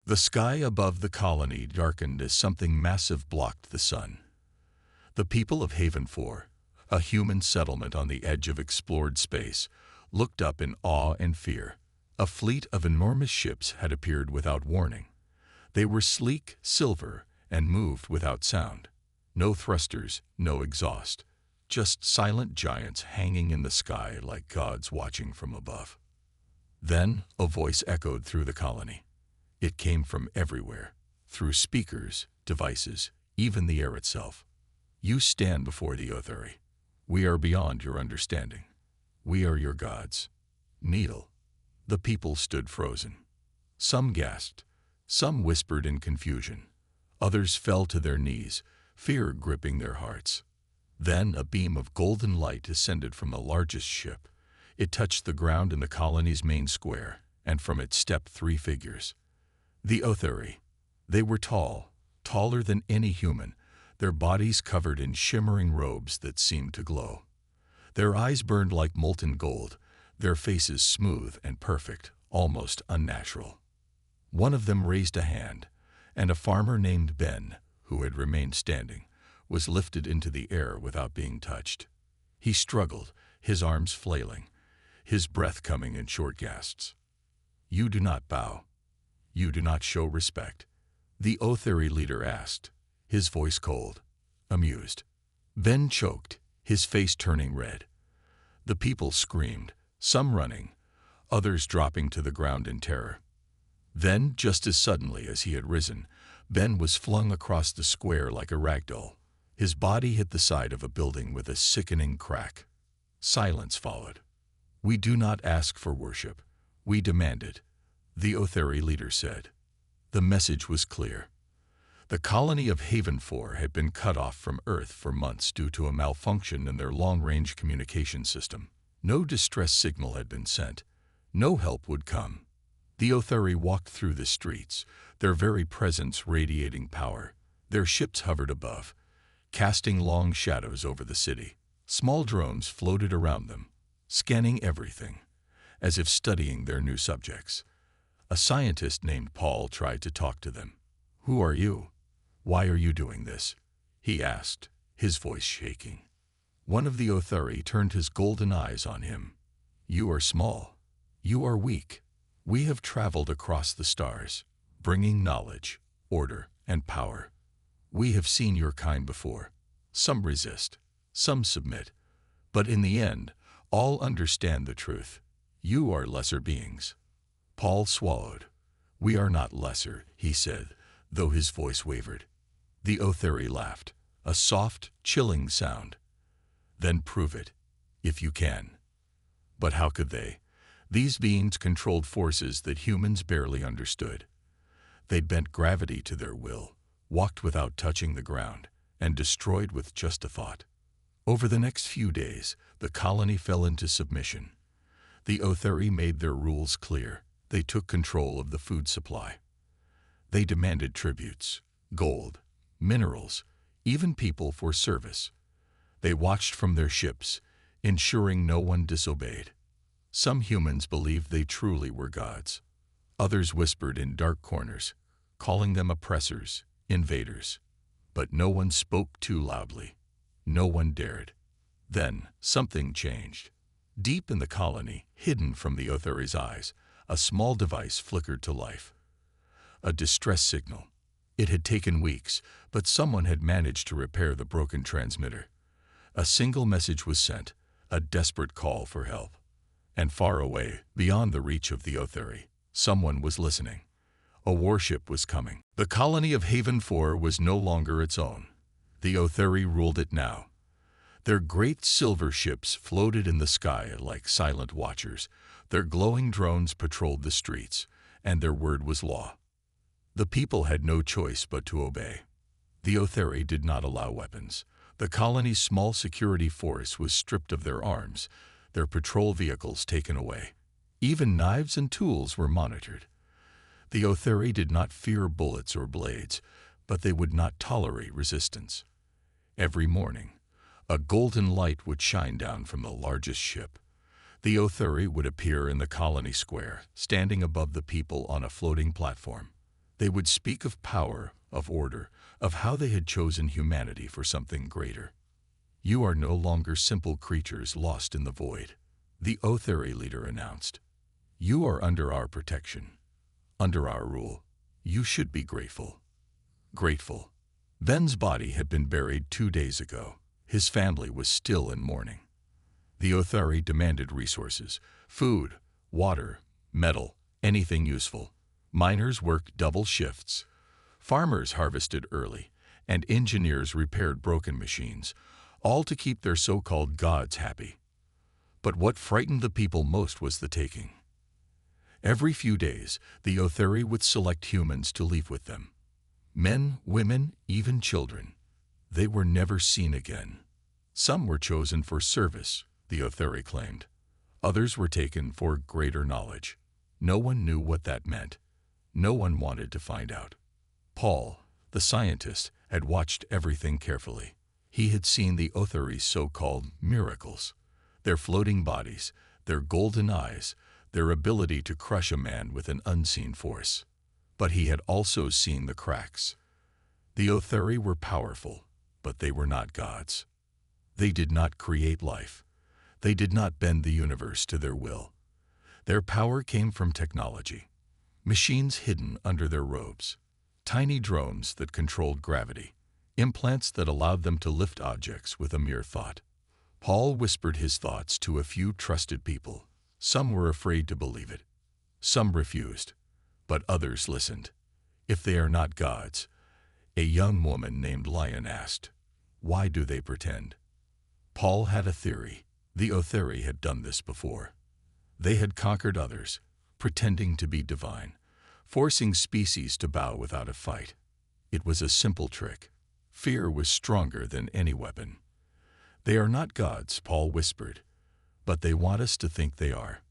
The sky above the colony darkened as something massive blocked the sun. The people of Haven 4, a human settlement on the edge of explored space, looked up in awe and fear. A fleet of enormous ships had appeared without warning. They were sleek, silver, and moved without sound. No thrusters, no exhaust, just silent giants hanging in the sky like gods watching from above. Then a voice echoed through the colony. It came from everywhere, through speakers, devices, even the air itself. You stand before the Otheri. We are beyond your understanding. We are your gods. Needle. The people stood frozen. Some gasped. Some whispered in confusion. Others fell to their knees, fear gripping their hearts. Then a beam of golden light descended from the largest ship. It touched the ground in the colony's main square, and from it stepped 3 figures. The Otheri. They were tall, taller than any human, their bodies covered in shimmering robes that seemed to glow. Their eyes burned like molten gold, their faces smooth and perfect, almost unnatural. One of them raised a hand, and a farmer named Ben, who had remained standing, was lifted into the air without being touched. He struggled, his arms flailing, his breath coming in short gasps. You do not bow. You do not show respect, the Otheri leader asked, his voice cold, amused. Ben choked, his face turning red. The people screamed, some running, others dropping to the ground in terror. Then, just as suddenly as he had risen, Ben was flung across the square like a ragdoll. His body hit the side of a building with a sickening crack. Silence followed. We do not ask for worship. We demand it, the Otheri leader said. The message was clear. The colony of Haven 4 had been cut off from Earth for months due to a malfunction in their long-range communication system. No distress signal had been sent. No help would come. The Otheri walked through the streets, their very presence radiating power. Their ships hovered above, casting long shadows over the city. Small drones floated around them, scanning everything, as if studying their new subjects. A scientist named Paul tried to talk to them. Who are you? Why are you doing this? He asked, his voice shaking. One of the Otheri turned his golden eyes on him. You are small. You are weak. We have traveled across the stars, bringing knowledge, order, and power. We have seen your kind before. Some resist, some submit, but in the end, all understand the truth. You are lesser beings. Paul swallowed. We are not lesser, he said, though his voice wavered. The Otheri laughed, a soft, chilling sound. Then prove it, if you can. But how could they? These beings controlled forces that humans barely understood. They bent gravity to their will, walked without touching the ground, and destroyed with just a thought. Over the next few days, the colony fell into submission. The Otheri made their rules clear. They took control of the food supply. They demanded tributes, gold, minerals, even people for service. They watched from their ships, ensuring no one disobeyed. Some humans believed they truly were gods. Others whispered in dark corners, calling them oppressors, invaders. But no one spoke too loudly. No one dared. Then something changed. Deep in the colony, hidden from the Otheri's eyes, a small device flickered to life. A distress signal. It had taken weeks, but someone had managed to repair the broken transmitter. A single message was sent, a desperate call for help. And far away, beyond the reach of the Otheri, someone was listening. A warship was coming. The colony of Haven 4 was no longer its own. The Otheri ruled it now. Their great silver ships floated in the sky like silent watchers. Their glowing drones patrolled the streets, and their word was law. The people had no choice but to obey. The Otheri did not allow weapons. The colony's small security force was stripped of their arms, their patrol vehicles taken away. Even knives and tools were monitored. The Otheri did not fear bullets or blades, but they would not tolerate resistance. Every morning, a golden light would shine down from the largest ship. The Otheri would appear in the colony square, standing above the people on a floating platform. They would speak of power, of order, of how they had chosen humanity for something greater. "You are no longer simple creatures lost in the void," the Otheri leader announced. "You are under our protection, under our rule. You should be grateful." Grateful. Ben's body had been buried 2 days ago. His family was still in mourning. The Otheri demanded resources: food, water, metal, anything useful. Miners worked double shifts. Farmers harvested early, and engineers repaired broken machines, all to keep their so-called gods happy. But what frightened the people most was the taking. Every few days, the Otheri would select humans to leave with them. Men, women, even children. They were never seen again. Some were chosen for service, the Otheri claimed. Others were taken for greater knowledge. No one knew what that meant. No one wanted to find out. Paul, the scientist, had watched everything carefully. He had seen the Otheri's so-called miracles, their floating bodies, their golden eyes, their ability to crush a man with an unseen force. But he had also seen the cracks. The Otheri were powerful, but they were not gods. They did not create life. They did not bend the universe to their will. Their power came from technology. Machines hidden under their robes. Tiny drones that controlled gravity. Implants that allowed them to lift objects with a mere thought. Paul whispered his thoughts to a few trusted people. Some were afraid to believe it. Some refused. But others listened. "If they are not gods," a young woman named Lion asked, "why do they pretend?" Paul had a theory. The Otheri had done this before. They had conquered others, pretending to be divine, forcing species to bow without a fight. It was a simple trick. Fear was stronger than any weapon. "They are not gods," Paul whispered, "but they want us to think they are.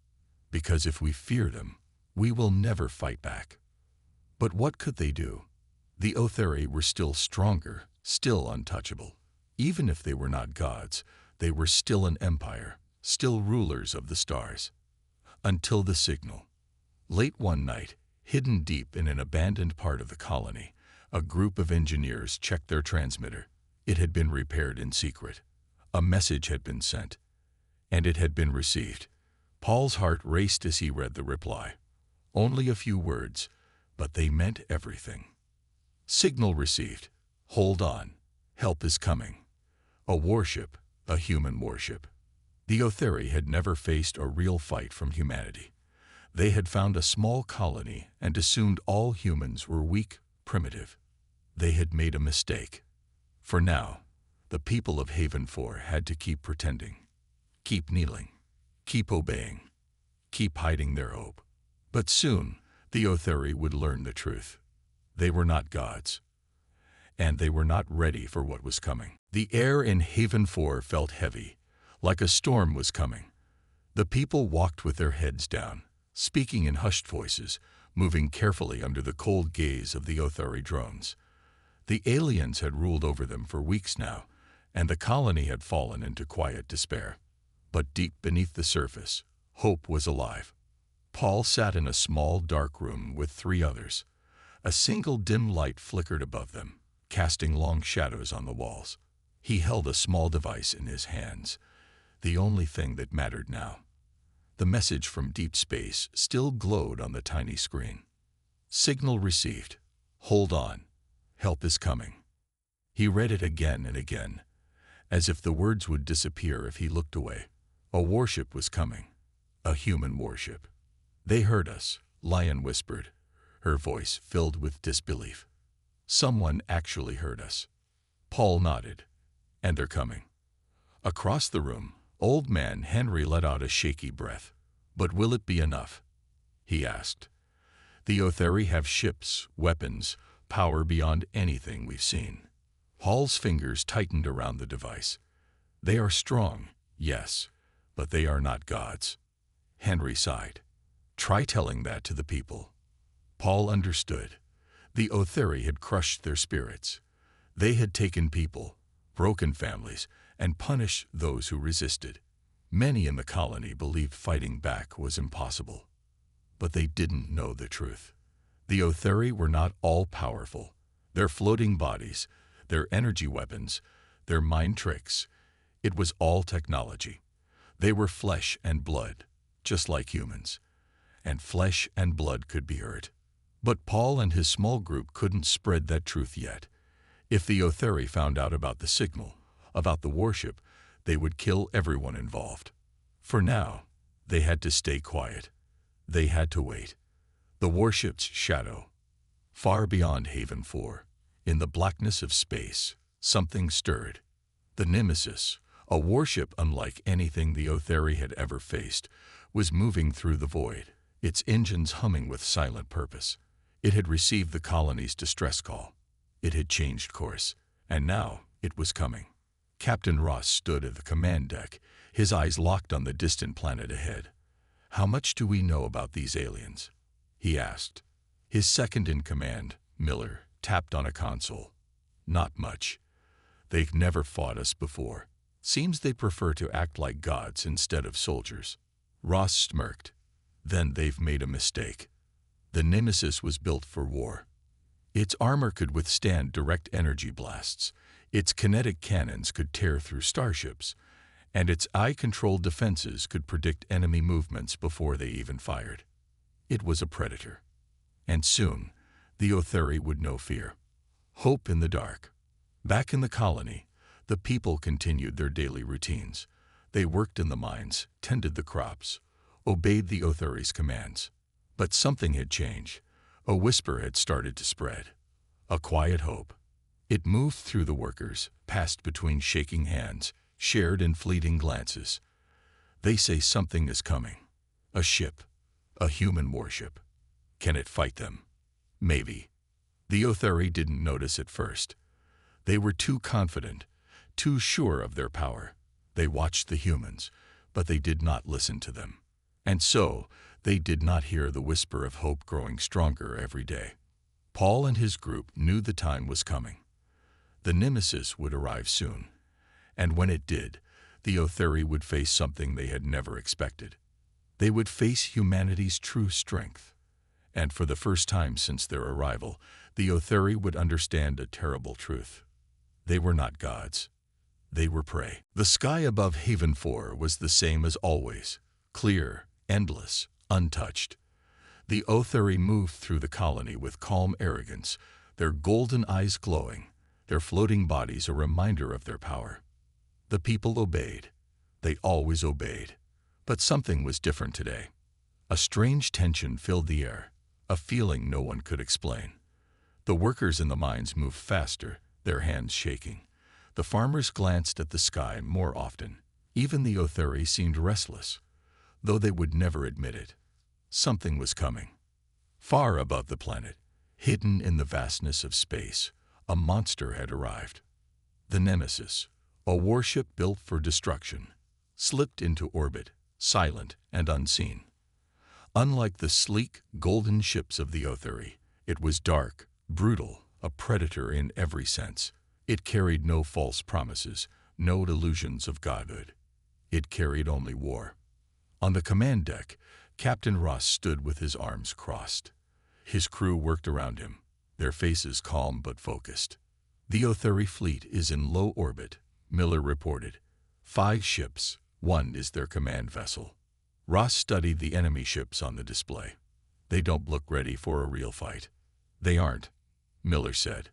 Because if we fear them, we will never fight back." But what could they do? The Otheri were still stronger, still untouchable. Even if they were not gods, they were still an empire, still rulers of the stars. Until the signal. Late one night, hidden deep in an abandoned part of the colony, a group of engineers checked their transmitter. It had been repaired in secret. A message had been sent, and it had been received. Paul's heart raced as he read the reply. Only a few words, but they meant everything. Signal received. Hold on. Help is coming. A warship, a human warship. The Otheri had never faced a real fight from humanity. They had found a small colony and assumed all humans were weak, primitive. They had made a mistake. For now, the people of Haven 4 had to keep pretending, keep kneeling, keep obeying, keep hiding their hope. But soon, the Otheri would learn the truth. They were not gods, and they were not ready for what was coming. The air in Haven 4 felt heavy, like a storm was coming. The people walked with their heads down, speaking in hushed voices, moving carefully under the cold gaze of the Otheri drones. The aliens had ruled over them for weeks now, and the colony had fallen into quiet despair. But deep beneath the surface, hope was alive. Paul sat in a small, dark room with 3 others. A single dim light flickered above them, casting long shadows on the walls. He held a small device in his hands, the only thing that mattered now. The message from deep space still glowed on the tiny screen. Signal received. Hold on. Help is coming. He read it again and again, as if the words would disappear if he looked away. A warship was coming. A human warship. They heard us, Lion whispered, her voice filled with disbelief. Someone actually heard us. Paul nodded. And they're coming. Across the room, old man Henry let out a shaky breath. But will it be enough? He asked. The Otheri have ships, weapons, power beyond anything we've seen. Paul's fingers tightened around the device. They are strong, yes, but they are not gods. Henry sighed. Try telling that to the people. Paul understood. The Otheri had crushed their spirits. They had taken people, broken families, and punished those who resisted. Many in the colony believed fighting back was impossible. But they didn't know the truth. The Otheri were not all-powerful. Their floating bodies, their energy weapons, their mind tricks, it was all technology. They were flesh and blood, just like humans. And flesh and blood could be hurt. But Paul and his small group couldn't spread that truth yet. If the Otheri found out about the signal, about the warship, they would kill everyone involved. For now, they had to stay quiet. They had to wait. The warship's shadow. Far beyond Haven 4, in the blackness of space, something stirred. The Nemesis, a warship unlike anything the Otheri had ever faced, was moving through the void, its engines humming with silent purpose. It had received the colony's distress call. It had changed course, and now it was coming. Captain Ross stood at the command deck, his eyes locked on the distant planet ahead. "How much do we know about these aliens?" he asked. His second-in-command, Miller, tapped on a console. "Not much. They've never fought us before. Seems they prefer to act like gods instead of soldiers." Ross smirked. "Then they've made a mistake. The Nemesis was built for war. Its armor could withstand direct energy blasts, its kinetic cannons could tear through starships, and its eye-controlled defenses could predict enemy movements before they even fired. It was a predator. And soon, the Otheri would know fear. Hope in the dark. Back in the colony, the people continued their daily routines. They worked in the mines, tended the crops, obeyed the Otheri's commands. But something had changed. A whisper had started to spread. A quiet hope. It moved through the workers, passed between shaking hands, shared in fleeting glances. "They say something is coming. A ship. A human warship. Can it fight them?" Maybe. The Otheri didn't notice at first. They were too confident, too sure of their power. They watched the humans, but they did not listen to them. And so, they did not hear the whisper of hope growing stronger every day. Paul and his group knew the time was coming. The Nemesis would arrive soon. And when it did, the Otheri would face something they had never expected. They would face humanity's true strength. And for the first time since their arrival, the Otheri would understand a terrible truth. They were not gods. They were prey. The sky above Haven 4 was the same as always, clear, endless, untouched. The Otheri moved through the colony with calm arrogance, their golden eyes glowing, their floating bodies a reminder of their power. The people obeyed. They always obeyed. But something was different today. A strange tension filled the air, a feeling no one could explain. The workers in the mines moved faster, their hands shaking. The farmers glanced at the sky more often. Even the Otheri seemed restless, though they would never admit it. Something was coming. Far above the planet, hidden in the vastness of space, a monster had arrived. The Nemesis, a warship built for destruction, slipped into orbit, silent and unseen. Unlike the sleek, golden ships of the Otheri, it was dark, brutal, a predator in every sense. It carried no false promises, no illusions of godhood. It carried only war. On the command deck, Captain Ross stood with his arms crossed. His crew worked around him, their faces calm but focused. "The Otheri fleet is in low orbit," Miller reported. 5 ships, 1 is their command vessel. Ross studied the enemy ships on the display. "They don't look ready for a real fight." "They aren't," Miller said.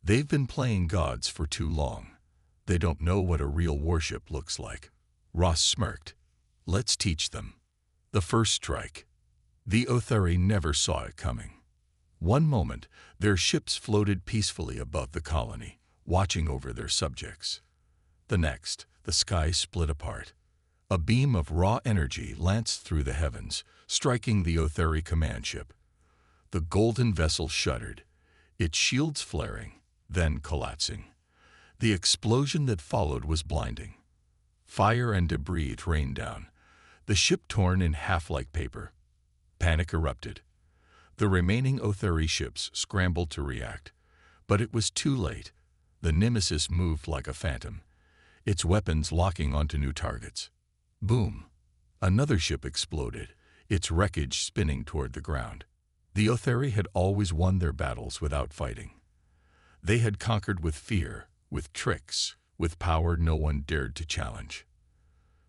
"They've been playing gods for too long. They don't know what a real warship looks like." Ross smirked. "Let's teach them." The first strike. The Otheri never saw it coming. One moment, their ships floated peacefully above the colony, watching over their subjects. The next, the sky split apart. A beam of raw energy lanced through the heavens, striking the Otheri command ship. The golden vessel shuddered, its shields flaring, then collapsing. The explosion that followed was blinding. Fire and debris rained down, the ship torn in half like paper. Panic erupted. The remaining Otheri ships scrambled to react, but it was too late. The Nemesis moved like a phantom, its weapons locking onto new targets. Boom! Another ship exploded, its wreckage spinning toward the ground. The Otheri had always won their battles without fighting. They had conquered with fear, with tricks, with power no one dared to challenge.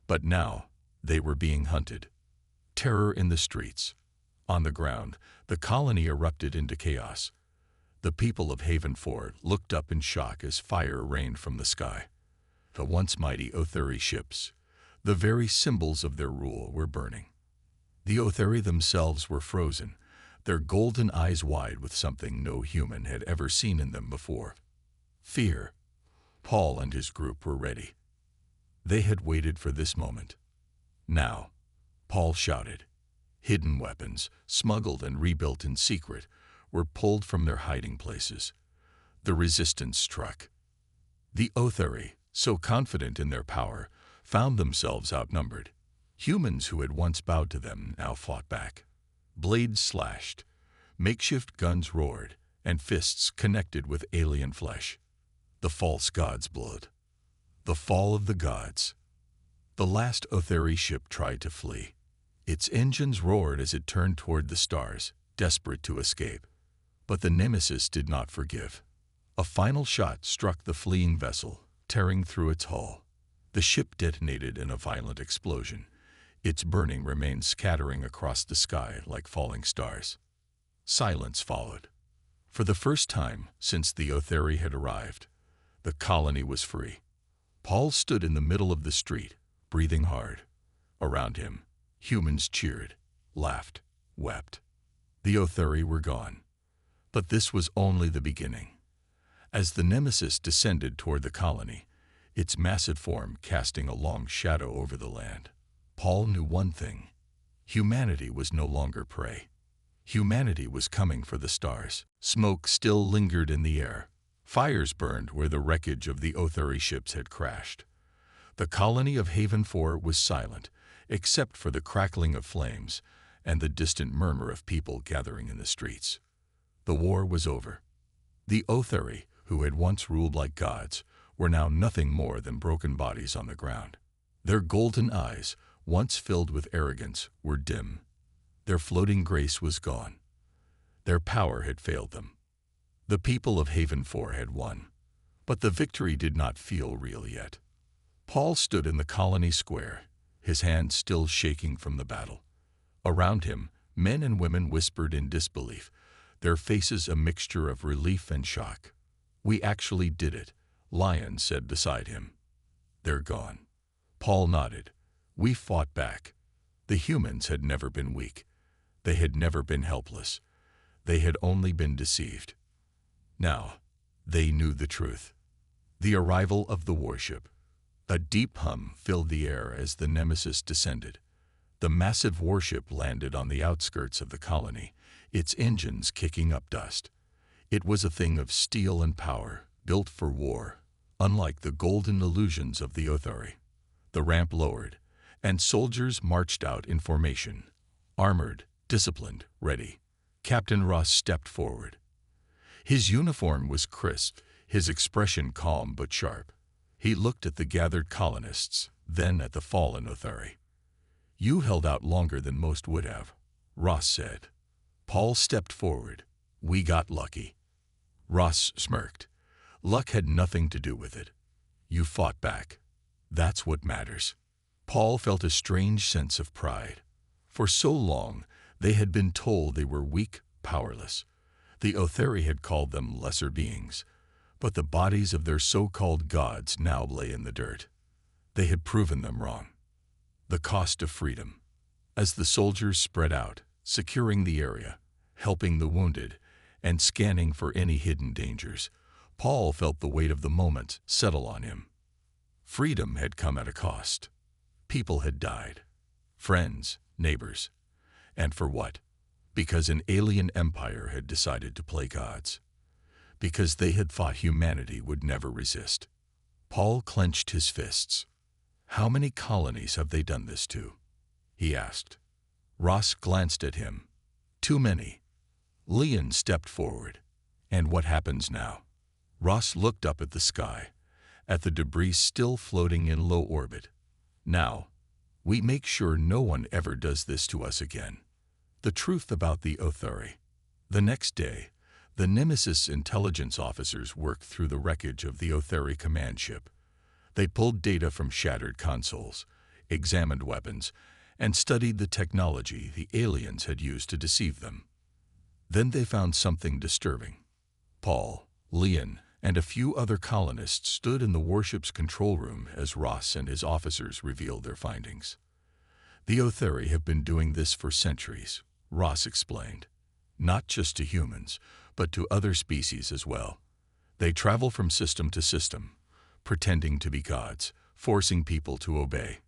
But now, they were being hunted. Terror in the streets. On the ground, the colony erupted into chaos. The people of Haven 4 looked up in shock as fire rained from the sky. The once mighty Otheri ships, the very symbols of their rule, were burning. The Otheri themselves were frozen, their golden eyes wide with something no human had ever seen in them before. Fear. Paul and his group were ready. They had waited for this moment. Now, Paul shouted. Hidden weapons, smuggled and rebuilt in secret, were pulled from their hiding places. The resistance struck. The Otheri, so confident in their power, found themselves outnumbered. Humans who had once bowed to them now fought back. Blades slashed, makeshift guns roared, and fists connected with alien flesh. The false gods' blood. The fall of the gods. The last Otheri ship tried to flee. Its engines roared as it turned toward the stars, desperate to escape. But the Nemesis did not forgive. A final shot struck the fleeing vessel, tearing through its hull. The ship detonated in a violent explosion, its burning remains scattering across the sky like falling stars. Silence followed. For the first time since the Otheri had arrived, the colony was free. Paul stood in the middle of the street, breathing hard. Around him, humans cheered, laughed, wept. The Otheri were gone. But this was only the beginning. As the Nemesis descended toward the colony, its massive form casting a long shadow over the land, Paul knew one thing. Humanity was no longer prey. Humanity was coming for the stars. Smoke still lingered in the air. Fires burned where the wreckage of the Otheri ships had crashed. The colony of Haven 4 was silent, except for the crackling of flames and the distant murmur of people gathering in the streets. The war was over. The Otheri, who had once ruled like gods, were now nothing more than broken bodies on the ground. Their golden eyes, once filled with arrogance, were dim. Their floating grace was gone. Their power had failed them. The people of Haven 4 had won, but the victory did not feel real yet. Paul stood in the colony square, his hands still shaking from the battle. Around him, men and women whispered in disbelief, their faces a mixture of relief and shock. "We actually did it," Lion said beside him. "They're gone." Paul nodded. "We fought back." The humans had never been weak. They had never been helpless. They had only been deceived. Now, they knew the truth. The arrival of the warship. A deep hum filled the air as the Nemesis descended. The massive warship landed on the outskirts of the colony, its engines kicking up dust. It was a thing of steel and power, built for war, unlike the golden illusions of the Otheri. The ramp lowered, and soldiers marched out in formation, armored, disciplined, ready. Captain Ross stepped forward. His uniform was crisp, his expression calm but sharp. He looked at the gathered colonists, then at the fallen Otheri. "You held out longer than most would have," Ross said. Paul stepped forward. "We got lucky." Ross smirked. "Luck had nothing to do with it. You fought back. That's what matters." Paul felt a strange sense of pride. For so long, they had been told they were weak, powerless. The Otheri had called them lesser beings, but the bodies of their so-called gods now lay in the dirt. They had proven them wrong. The cost of freedom. As the soldiers spread out, securing the area, helping the wounded, and scanning for any hidden dangers, Paul felt the weight of the moment settle on him. Freedom had come at a cost. People had died. Friends, neighbors. And for what? Because an alien empire had decided to play gods. Because they had thought humanity would never resist. Paul clenched his fists. "How many colonies have they done this to?" he asked. Ross glanced at him. "Too many." Leon stepped forward. "And what happens now?" Ross looked up at the sky, at the debris still floating in low orbit. "Now, we make sure no one ever does this to us again. The truth about the Otheri. The next day, the Nemesis intelligence officers worked through the wreckage of the Otheri command ship. They pulled data from shattered consoles, examined weapons, and studied the technology the aliens had used to deceive them. Then they found something disturbing. Paul, Leon, and a few other colonists stood in the warship's control room as Ross and his officers revealed their findings. The Otheri have been doing this for centuries, Ross explained. Not just to humans, but to other species as well. They travel from system to system, pretending to be gods, forcing people to obey.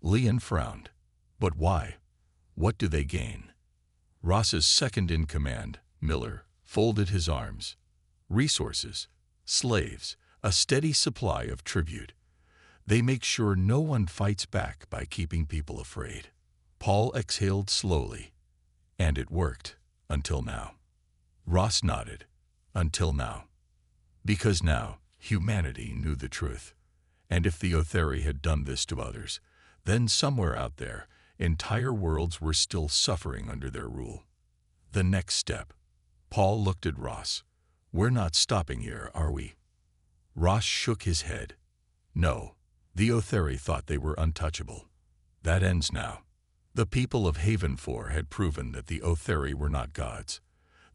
Leon frowned. But why? What do they gain? Ross's second-in-command, Miller, folded his arms. Resources, slaves, a steady supply of tribute. They make sure no one fights back by keeping people afraid. Paul exhaled slowly. And it worked, until now. Ross nodded. Until now. Because now, humanity knew the truth. And if the Otheri had done this to others, then somewhere out there, entire worlds were still suffering under their rule. The next step. Paul looked at Ross. We're not stopping here, are we? Ross shook his head. No, the Otheri thought they were untouchable. That ends now. The people of Haven 4 had proven that the Otheri were not gods.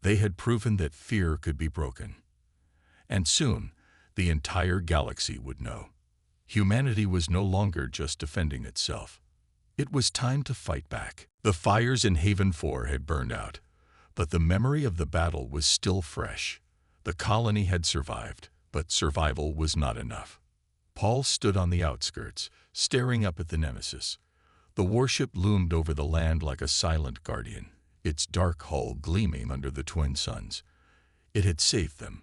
They had proven that fear could be broken. And soon, the entire galaxy would know. Humanity was no longer just defending itself. It was time to fight back. The fires in Haven 4 had burned out, but the memory of the battle was still fresh. The colony had survived, but survival was not enough. Paul stood on the outskirts, staring up at the Nemesis. The warship loomed over the land like a silent guardian, its dark hull gleaming under the twin suns. It had saved them,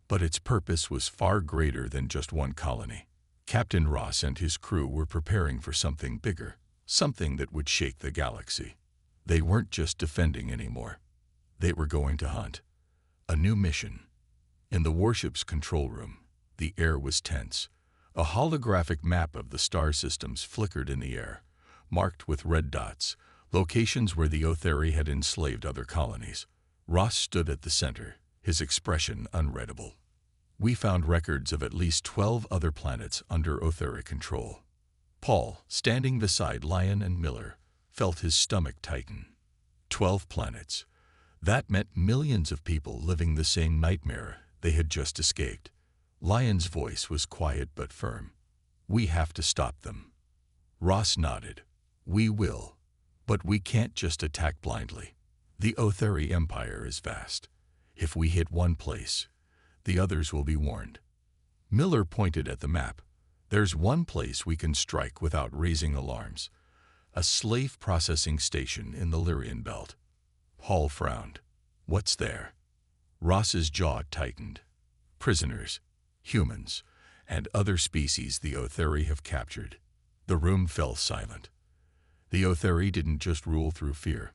but its purpose was far greater than just one colony. Captain Ross and his crew were preparing for something bigger, something that would shake the galaxy. They weren't just defending anymore. They were going to hunt. A new mission. In the warship's control room, the air was tense. A holographic map of the star systems flickered in the air, marked with red dots, locations where the Otheri had enslaved other colonies. Ross stood at the center, his expression unreadable. We found records of at least 12 other planets under Otheri control. Paul, standing beside Lyon and Miller, felt his stomach tighten. 12 planets. That meant millions of people living the same nightmare they had just escaped. Lyon's voice was quiet but firm. We have to stop them. Ross nodded. We will. But we can't just attack blindly. The Otheri Empire is vast. If we hit one place, the others will be warned. Miller pointed at the map. There's one place we can strike without raising alarms. A slave processing station in the Lyrian Belt. Paul frowned. What's there? Ross's jaw tightened. Prisoners, humans, and other species the Otheri have captured. The room fell silent. The Otheri didn't just rule through fear.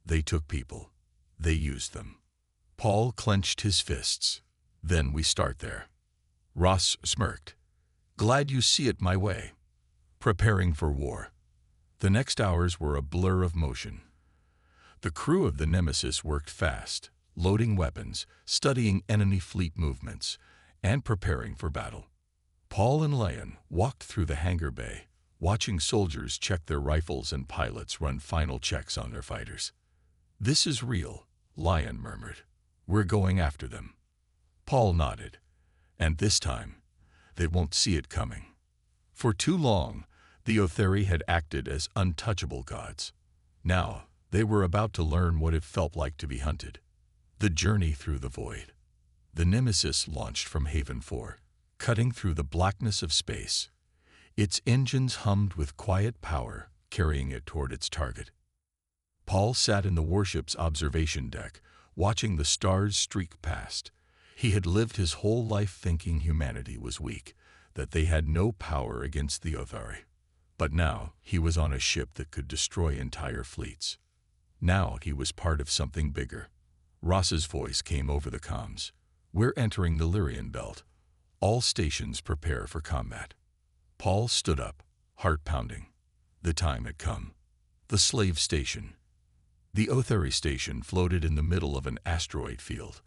They took people. They used them. Paul clenched his fists. Then we start there. Ross smirked. Glad you see it my way. Preparing for war. The next hours were a blur of motion. The crew of the Nemesis worked fast, loading weapons, studying enemy fleet movements, and preparing for battle. Paul and Lyon walked through the hangar bay, watching soldiers check their rifles and pilots run final checks on their fighters. This is real, Lyon murmured. We're going after them. Paul nodded. And this time, they won't see it coming. For too long, the Otheri had acted as untouchable gods. Now, they were about to learn what it felt like to be hunted. The journey through the void. The Nemesis launched from Haven 4, cutting through the blackness of space. Its engines hummed with quiet power, carrying it toward its target. Paul sat in the warship's observation deck, watching the stars streak past. He had lived his whole life thinking humanity was weak, that they had no power against the Otheri. But now he was on a ship that could destroy entire fleets. Now he was part of something bigger. Ross's voice came over the comms. We're entering the Lyrian Belt. All stations prepare for combat. Paul stood up, heart pounding. The time had come. The slave station. The Otheri station floated in the middle of an asteroid field,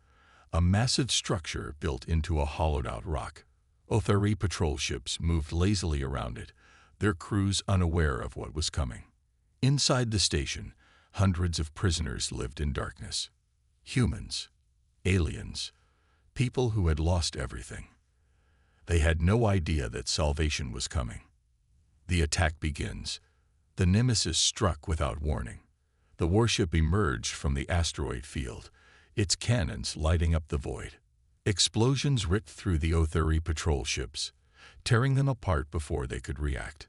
a massive structure built into a hollowed-out rock. Otheri patrol ships moved lazily around it, their crews unaware of what was coming. Inside the station, hundreds of prisoners lived in darkness. Humans, aliens, people who had lost everything. They had no idea that salvation was coming. The attack begins. The Nemesis struck without warning. The warship emerged from the asteroid field, its cannons lighting up the void. Explosions ripped through the Otheri patrol ships, tearing them apart before they could react.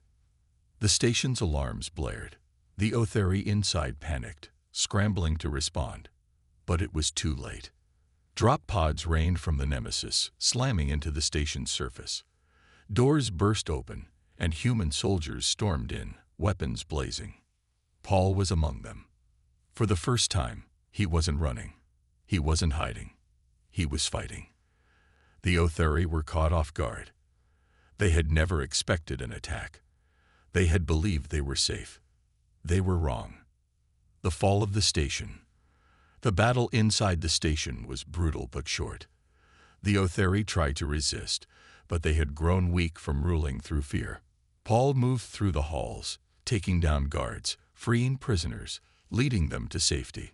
The station's alarms blared. The Otheri inside panicked, scrambling to respond. But it was too late. Drop pods rained from the Nemesis, slamming into the station's surface. Doors burst open, and human soldiers stormed in, weapons blazing. Paul was among them. For the first time, he wasn't running. He wasn't hiding. He was fighting. The Otheri were caught off guard. They had never expected an attack. They had believed they were safe. They were wrong. The fall of the station. The battle inside the station was brutal but short. The Otheri tried to resist, but they had grown weak from ruling through fear. Paul moved through the halls, taking down guards, freeing prisoners, leading them to safety.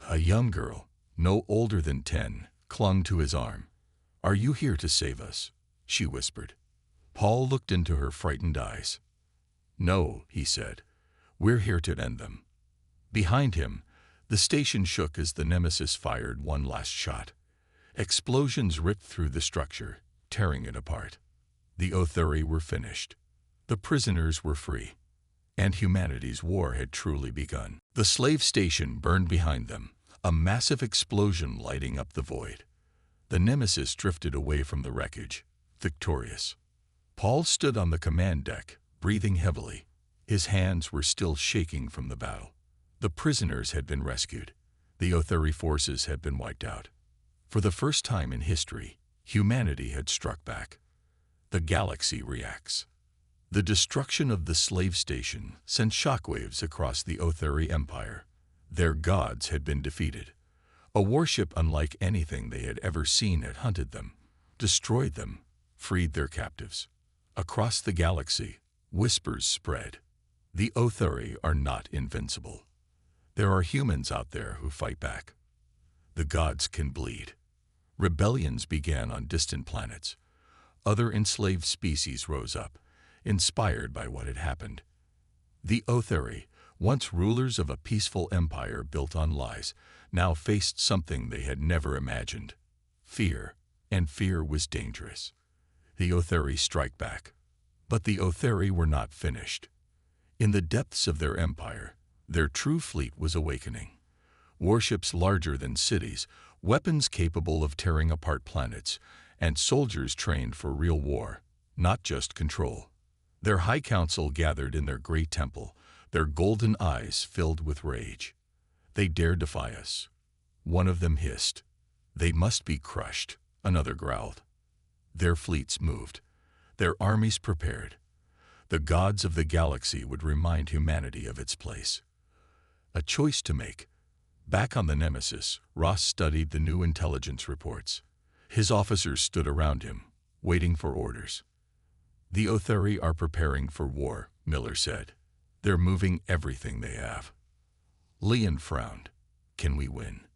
A young girl, no older than 10, clung to his arm. "Are you here to save us?" she whispered. Paul looked into her frightened eyes. "No," he said. "We're here to end them." Behind him, the station shook as the Nemesis fired one last shot. Explosions ripped through the structure, tearing it apart. The Otheri were finished. The prisoners were free. And humanity's war had truly begun. The slave station burned behind them, a massive explosion lighting up the void. The Nemesis drifted away from the wreckage, victorious. Paul stood on the command deck, breathing heavily. His hands were still shaking from the battle. The prisoners had been rescued. The Otheri forces had been wiped out. For the first time in history, humanity had struck back. The galaxy reacts. The destruction of the slave station sent shockwaves across the Otheri Empire. Their gods had been defeated. A warship unlike anything they had ever seen had hunted them, destroyed them, freed their captives. Across the galaxy, whispers spread. The Otheri are not invincible. There are humans out there who fight back. The gods can bleed. Rebellions began on distant planets. Other enslaved species rose up, inspired by what had happened. The Otheri, once rulers of a peaceful empire built on lies, now faced something they had never imagined: fear, and fear was dangerous. The Otheri strike back. But the Otheri were not finished. In the depths of their empire, their true fleet was awakening. Warships larger than cities, weapons capable of tearing apart planets, and soldiers trained for real war, not just control. Their high council gathered in their great temple, their golden eyes filled with rage. They dared defy us. One of them hissed. "They must be crushed," another growled. Their fleets moved. Their armies prepared. The gods of the galaxy would remind humanity of its place. A choice to make. Back on the Nemesis, Ross studied the new intelligence reports. His officers stood around him, waiting for orders. "The Otheri are preparing for war," Miller said. "They're moving everything they have." Leon frowned. "Can we win?"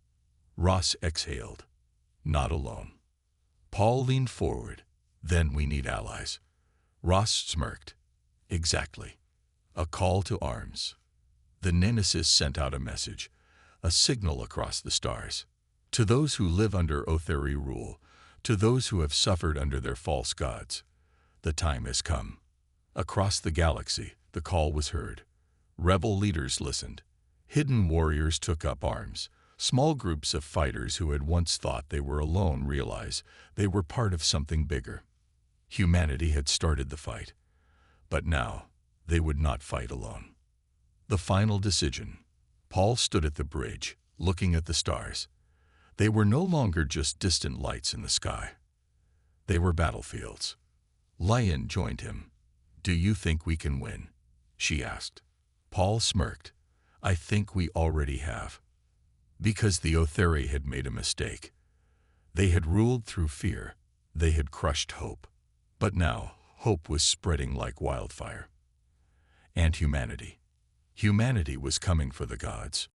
Ross exhaled. "Not alone." Paul leaned forward. "Then we need allies." Ross smirked. "Exactly. A call to arms." The Nemesis sent out a message, a signal across the stars. To those who live under Otheri rule, to those who have suffered under their false gods, the time has come. Across the galaxy, the call was heard. Rebel leaders listened. Hidden warriors took up arms. Small groups of fighters who had once thought they were alone realized they were part of something bigger. Humanity had started the fight, but now they would not fight alone. The final decision. Paul stood at the bridge, looking at the stars. They were no longer just distant lights in the sky. They were battlefields. Lion joined him. "Do you think we can win?" she asked. Paul smirked. I think we already have. Because the Otheri had made a mistake. They had ruled through fear. They had crushed hope. But now, hope was spreading like wildfire. And humanity. Humanity was coming for the gods.